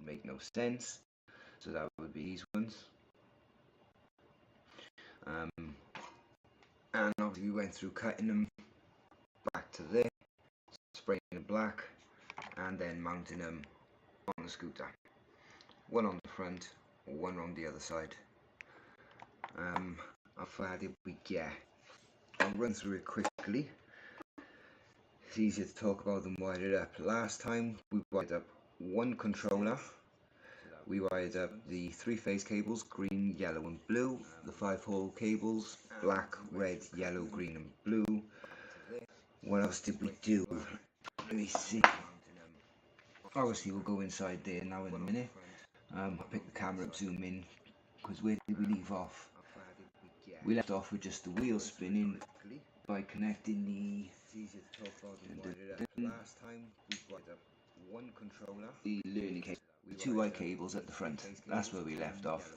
make no sense. So that would be these ones. And obviously we went through cutting them back to there, spraying them black, and then mounting them on the scooter. One on the front, one on the other side. How far did we get? I'll run through it quickly. It's easier to talk about than wire it up. Last time we wired up one controller. We wired up the 3-phase cables, green, yellow and blue, the 5-hole cables, black, red, yellow, green and blue. What else did we do? Let me see. Obviously we'll go inside there now in a minute. I'll pick the camera up, zoom in, because where did we leave off? We left off with just the wheels spinning by connecting the last time we wired up one controller, the learning cable, the 2 white cables at the front. That's where we left off.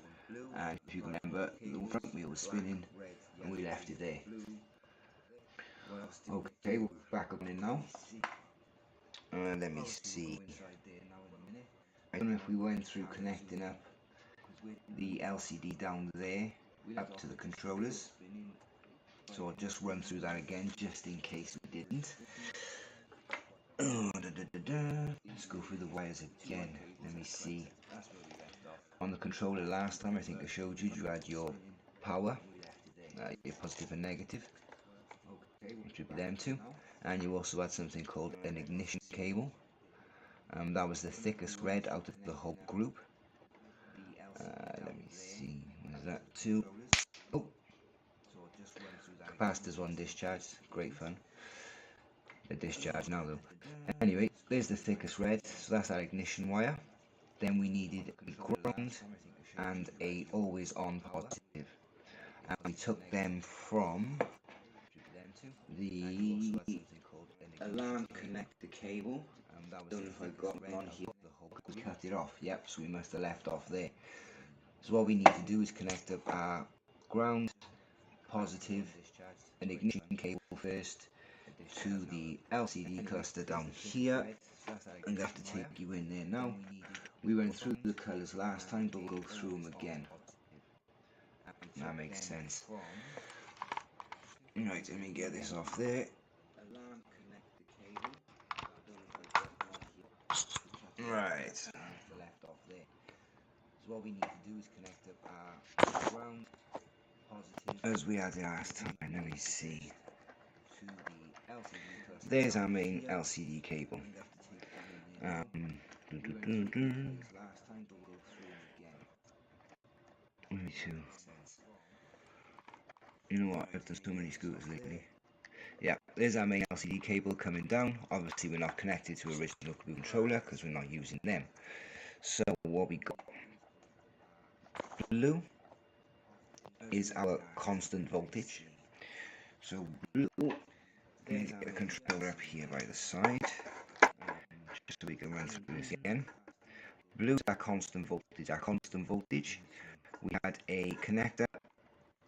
And if you can remember, the front wheel was spinning and we left it there. Okay, we're back up in now. Let me see. I don't know if we went through connecting up the LCD down there up to the controllers. So I'll just run through that again just in case we didn't. Let's go through the wires again. Let me see. On the controller last time, I think I showed you, you had your power, your positive and negative, which would be them two, and you also had something called an ignition cable. That was the thickest red out of the whole group. Let me see, what is that? 2. Oh, capacitors on discharge, great fun. The discharge now though. Anyway, there's the thickest red, so that's our ignition wire. Then we needed a ground and a always on positive, and we took them from the alarm connector cable. Don't know if I got them on here. We cut it off. Yep, so we must have left off there. So what we need to do is connect up our ground, positive, and ignition cable first to the LCD cluster down here. I'm going to have to take you in there now. We went through the colours last time, but we'll go through them again. That makes sense. Right, let me get this off there. Right. So what we need to do is connect up our ground, positive, as we had last time. Let me see. There's our main LCD cable. Me too. You know what? I've done so many scooters lately. Yeah, there's our main LCD cable coming down. Obviously, we're not connected to original controller because we're not using them. So what we got? Blue is our constant voltage. So blue, let's get the controller up here by the side, just so we can run through this again. Blue is our constant voltage. Our constant voltage, we had a connector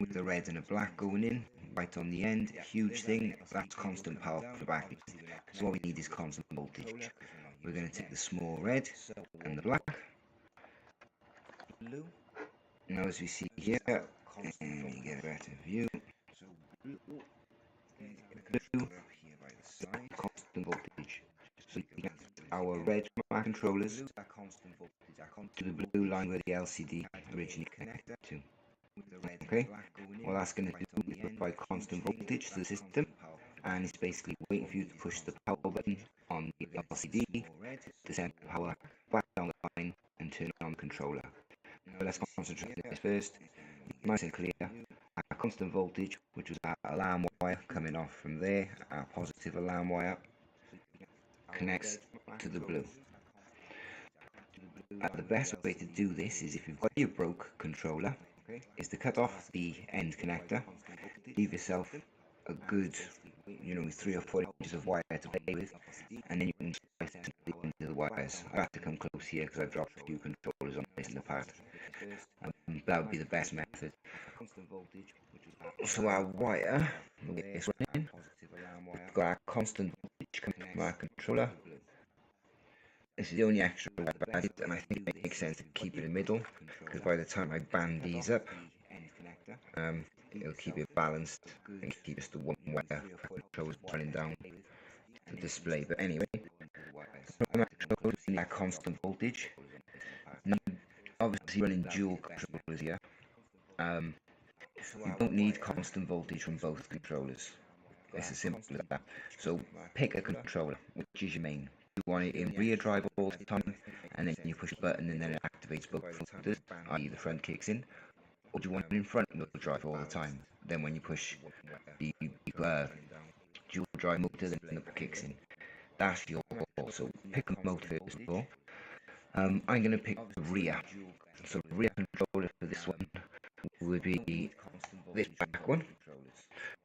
with a red and a black going in, right on the end, huge thing, that's constant power for the battery. So what we need is constant voltage. We're going to take the small red and the black. Now as we see here, let me get a better view. Blue, constant voltage. So we get our red controllers to the blue line where the LCD originally connected to. Okay, what that's going to do is provide constant voltage to the system, and it's basically waiting for you to push the power button on the LCD to send power back down the line and turn on the controller. But let's concentrate on this first. Nice and clear. Our constant voltage, which was our alarm wire coming off from there, our positive alarm wire, connects to the blue. The best way to do this is, if you've got your broke controller, is to cut off the end connector, leave yourself a good, 3 or 4 inches of wire to play with, and then you can slice into the wires. I have to come close here because I've dropped a few controllers on this in the past. That would be the best method. So our wire, the way it's running, we've got our constant voltage coming from our controller, This is the only extra wire I did, and I think it makes sense to keep it in the middle, because by the time I band these up, it'll keep it balanced and keep just the one wire controls running down the display. But anyway, I'm using that constant voltage. Now, obviously running dual controllers here. You don't need constant voltage from both controllers. It's as simple as that. So pick a controller, which is your main. You want it in rear drive all the time, and then you push a button and then it activates both motors, i.e. the front kicks in. Or do you want it in front wheel drive all the time? Then when you push the dual drive motor, then the kicks in. That's your call. So pick a motor first of all. I'm going to pick the rear. So the rear controller for this one would be this back one.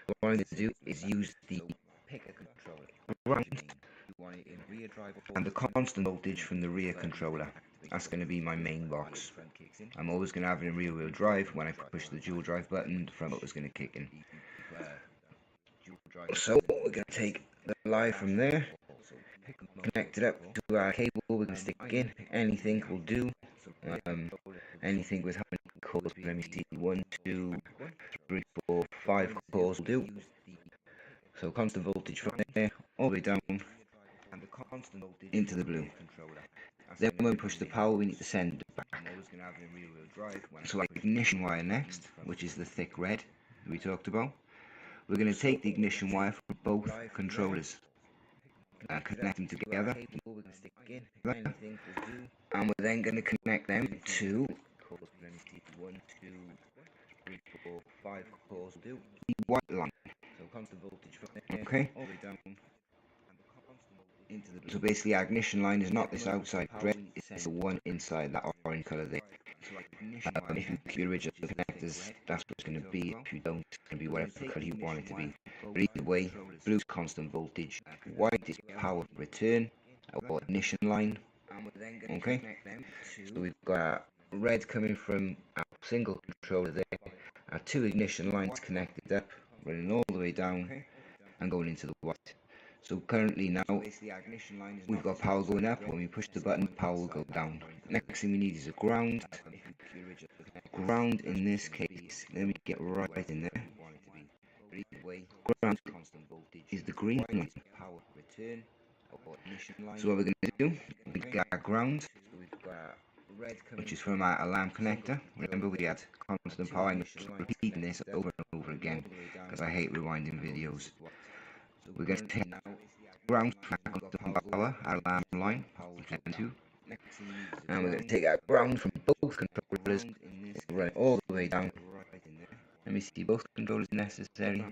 What I'm going to do is use the ground and the constant voltage from the rear controller. That's going to be my main box. I'm always going to have it in rear wheel drive. When I push the dual drive button, the front motor is going to kick in. So we're going to take the line from there, connect it up to our cable. We're going to stick in. Anything will do. Anything with how many cores? Let me see. 1, 2, 3, 4, 5 cores will do. So constant voltage from there all the way down into the blue. Then when we push the power, we need to send it back. So ignition wire next, which is the thick red we talked about. We're going to take the ignition wire from both controllers and connect them together. And we're then going to connect them to the white line. Okay. So basically our ignition line is not this outside red, it's the one inside that orange colour there. If you keep your original connectors, that's what it's going to be. If you don't, it's going to be whatever colour you want it to be. But either way, blue's constant voltage, white is power return, or ignition line. Okay, so we've got red coming from our single controller there, our two ignition lines connected up, running all the way down and going into the white. So currently now, we've got power going up. When we push the button, power will go down. Next thing we need is a ground. Ground in this case, let me get right in there. Ground is the green one. So what we're going to do, we've got our ground, which is from our alarm connector. Remember we had constant power. I'm repeating this over and over again because I hate rewinding videos. We're going to take ground from our constant power, our alarm line, and we're going to take our ground from both controllers, run it all the way down. Let me see, both controllers necessary.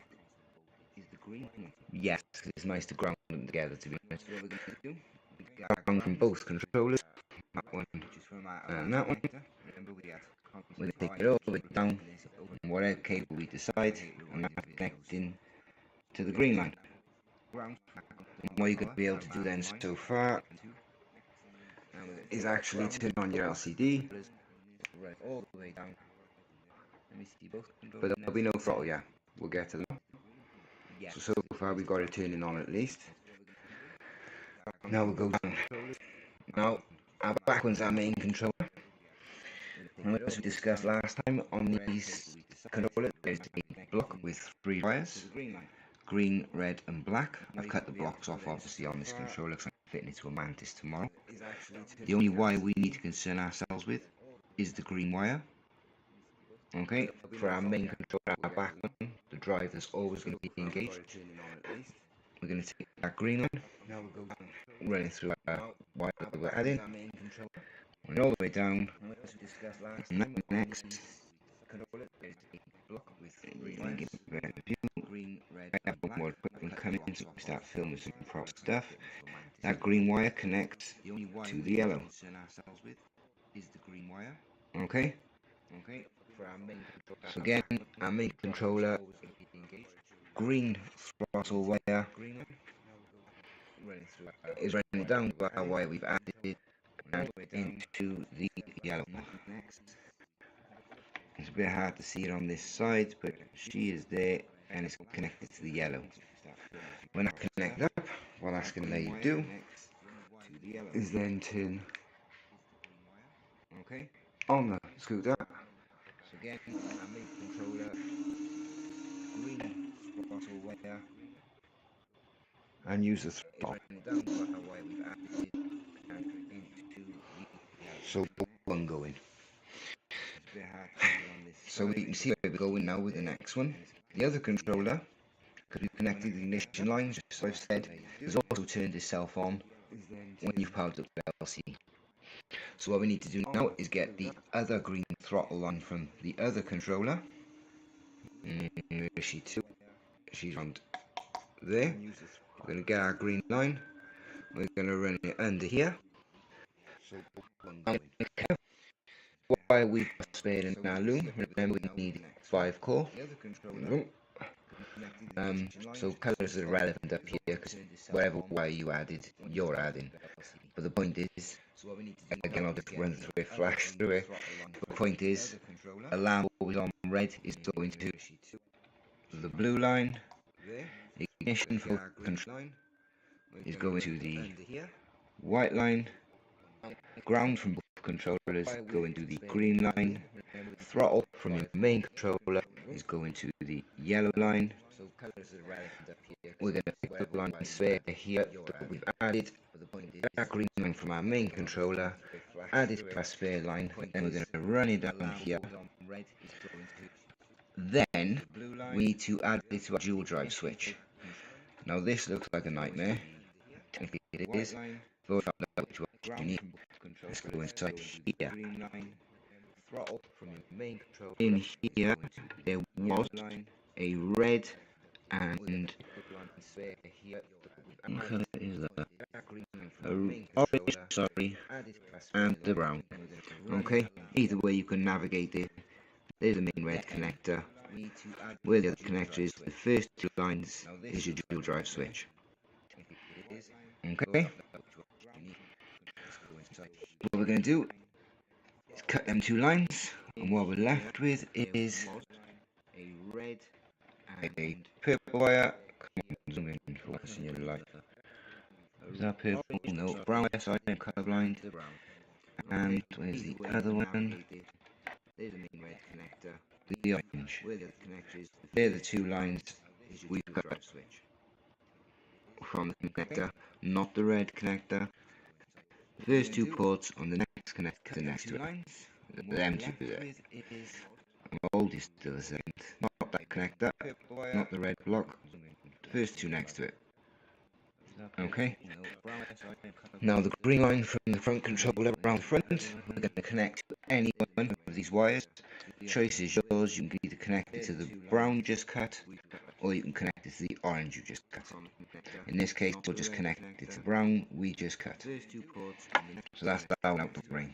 Yes, it's nice to ground them together, to be honest. Ground from both controllers, that one and that one. We're going to take it all the way down, and whatever cable we decide, and that's connecting to the green line. And what you're going to be able to do then so far is actually turn on your LCD, but there'll be no throttle yet. We'll get to that. So far we've got it turning on at least. Now we'll go down. Now our back one's our main controller. And as we discussed last time, on these controllers there's a block with 3 wires, green, red and black. I've cut the blocks off obviously on this controller because I'm fitting it to a Mantis tomorrow. The only wire we need to concern ourselves with is the green wire. Okay, for our main controller, our back one, the drive is always going to be engaged. We're going to take that green one, run it through our wire that we're adding, run it all the way down, and next, I have more equipment coming in, so we start filming some prop stuff. That green wire connects to the yellow. Okay? So again, our main controller, green throttle wire is running down by our wire we've added and into the yellow. It's a bit hard to see it on this side, but she is there and it's connected to the yellow. When I connect up, what that's going to let you do is then turn on the scooter. So again, our main controller, green throttle wire, and use the throttle. Down to our wire we've added into the so one going. So we can see where we're going now with the next one. The other controller, because we've connected the ignition lines, just like I've said, has also turned itself on when you've powered up the LCD. So what we need to do now is get the other green throttle line from the other controller. Where is she too? She's around there. We're going to get our green line. We're going to run it under here. While we've spared in our loom, remember we need 5 core. So colours are relevant up here because whatever wire you added, you're adding. But the point is, again I'll just run through it, flash through it. The point is, a lamp always on red is going to the blue line, ignition for control is going to the white line, ground from both controllers going to the green line, throttle from your main controller is going to the yellow line. We're going to pick up the line spare here that we've added, that green line from our main controller, add it to our spare line, and we're going to run it down here. Then we need to add it to our dual drive switch. Now this looks like a nightmare. Technically it is, but we found out which one you need. Let's go inside here. In here there was a red and what colour is that? Orange, sorry, and the brown. Okay, either way you can navigate it. There's the main red connector. Where the other connector is, the first 2 lines is your dual drive switch. Okay, what we're going to do is cut them 2 lines, and what we're left with is a purple wire. Come on, zoom in for once in your life. Is that purple? No, brown wire, sorry, I'm colourblind. And where's the other one? The orange. They're the 2 lines we've cut from the connector, not the red connector. The first 2 ports on the next connector next to it. Them 2 there. Old is still the same. Not that connector, not the red block. The first 2 next to it. Okay. Now the green line from the front controller around front, we're going to connect to any one of these wires. The choice is yours. You can either connect it to the brown you just cut, or you can connect it to the orange you just cut. In this case, we'll just connect it to the brown we just cut. So that's that one out the ring.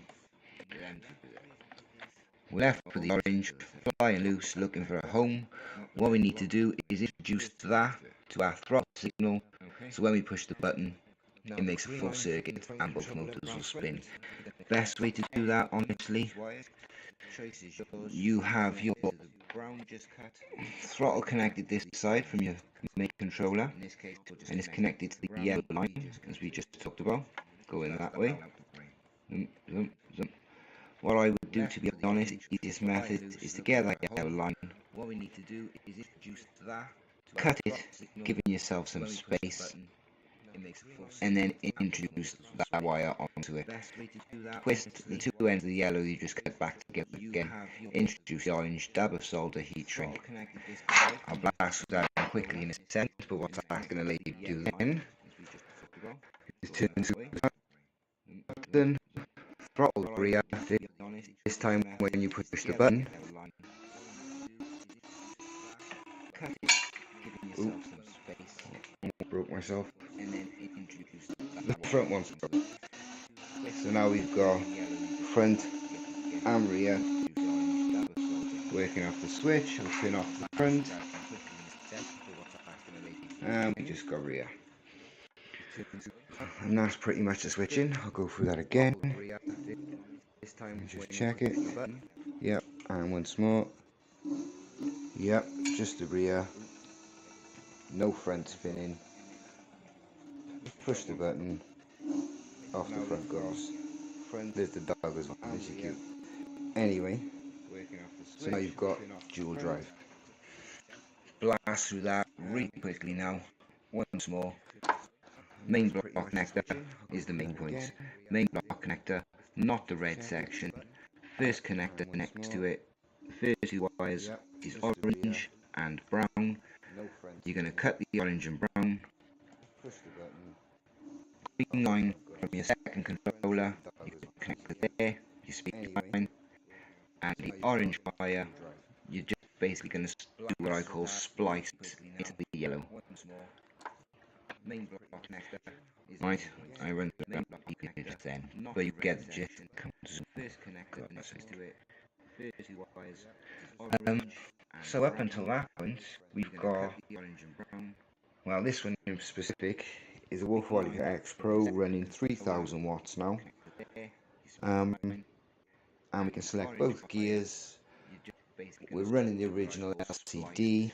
We're left with the orange, flying loose, looking for a home. What we need to do is introduce that to our throttle signal, so when we push the button, it makes a full circuit and both motors will spin. Best way to do that, honestly, you have your throttle connected this side from your main controller, and it's connected to the yellow line, as we just talked about, going that way. What I would do, to be honest, the easiest method is to get that yellow line, cut it, giving yourself some space, and then introduce that wire onto it. Twist the 2 ends of the yellow you just cut back together again, introduce the orange, dab of solder, heat shrink. I'll blast that quickly in a second, but what that's going to let you do then is turn to the button, throttle rear. This time when you push the button, broke myself. The front one's broke. So now we've got front and rear working off the switch. We'll turn off the front, and we just got rear. And that's pretty much the switching. I'll go through that again. Just check it. Yep, and once more. Yep, just the rear. No front spinning. Push the button. off the front goes. There's the dog as well, as you cute. Anyway, so now you've got dual drive. Blast through that really quickly now. Once more. Main block connector is the main point. Main block connector, not the red section. First connector next to it. First two wires is orange and brown. You're going to cut the orange and brown. Green line from your second controller, you connect it there, your speed line, and the orange wire, you're just basically going to do what I call splice into the yellow. Right, I run through that then, but you get the gist. Um, so up until that point, we've got, well, this one in specific is a worrior X Pro running 3000 watts now. And we can select both gears. We're running the original LCD.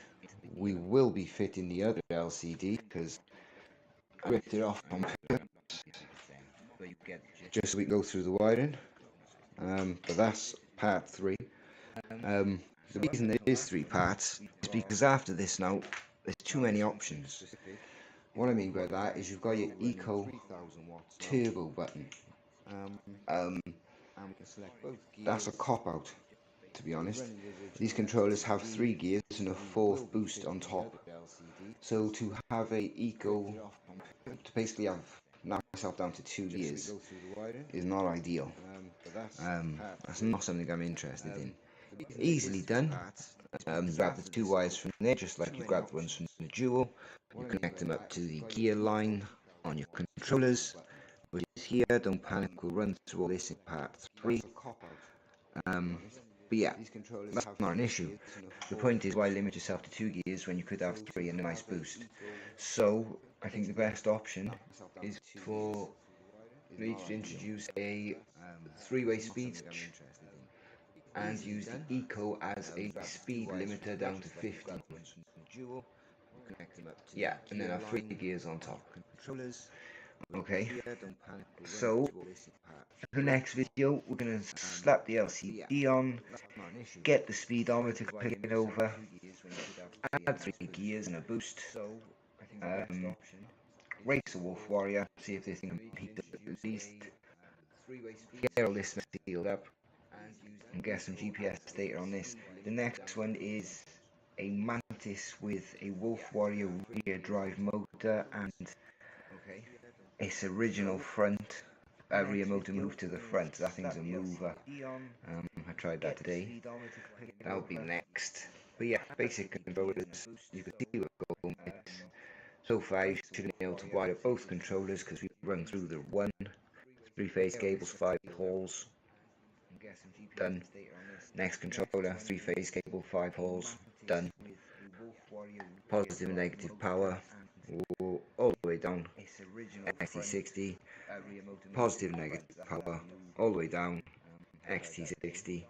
We will be fitting the other LCD because I ripped it off on purpose just so we can go through the wiring. But that's part 3. The reason there is 3 parts is because after this now, there's too many options. What I mean by that is you've got your Eco Turbo button. That's a cop-out, to be honest. These controllers have 3 gears and a 4th boost on top. So to have a Eco, to basically have knock myself down to 2 gears is not ideal. That's not something I'm interested in. Easily done. Grab the 2 wires from there, just like you grab the ones from the Dual. You connect them up to the gear line on your controllers, which is here. Don't panic, we'll run through all this in part 3. But yeah, that's not an issue. The point is, why limit yourself to 2 gears when you could have 3 and a nice boost? So I think the best option is for me to introduce a 3-way speed switch and use the Eco as a speed limiter down to 50. Yeah, and then have 3 gears on top. Okay, so for the next video we're going to slap the LCD on, get the speedometer clicking over, add 3 gears and a boost, race a worrior, see if this thing can heat up at least, get all this sealed up, and get some GPS data on this. The next one is a Mantis with a worrior rear drive motor and its original front rear motor moved to the front. That thing's a mover. I tried that today. That'll be next. But yeah, basic controllers. You can see we're going with. So far, you should be able to wire both controllers because we run through the 3-phase cables, 5 holes. Done. Next controller, 3-phase cable, 5 holes. Done. Positive and negative power. All the way down. XT60. Positive and negative power. All the way down. XT60.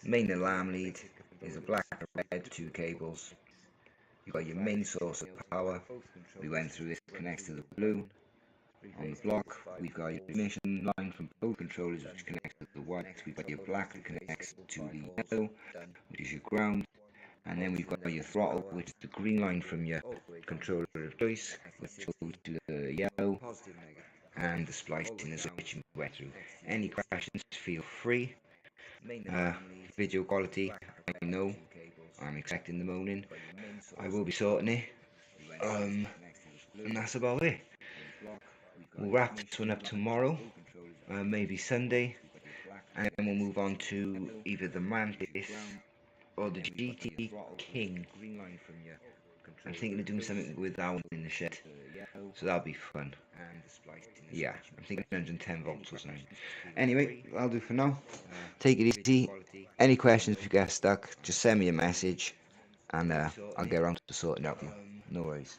Main alarm lead is a black and red 2 cables. You've got your main source of power. We went through this, connects to the blue. On the block, we've got your ignition line from both controllers, which connects to the white. We've got your black that connects to the yellow, which is your ground. And then we've got your throttle, which is the green line from your controller of choice, which goes to the yellow. And the splicing is which you went through. Any questions, feel free. Video quality, I know. I'm expecting the moaning. I will be sorting it. And that's about it. We'll wrap this one up tomorrow, maybe Sunday, and then we'll move on to either the Mantis or the GT King. I'm thinking of doing something with that one in the shed, so that'll be fun. Yeah, I'm thinking 110 volts or something. Anyway, that'll do for now. Take it easy. Any questions if you get stuck, just send me a message, and I'll get around to sorting out for you. No worries.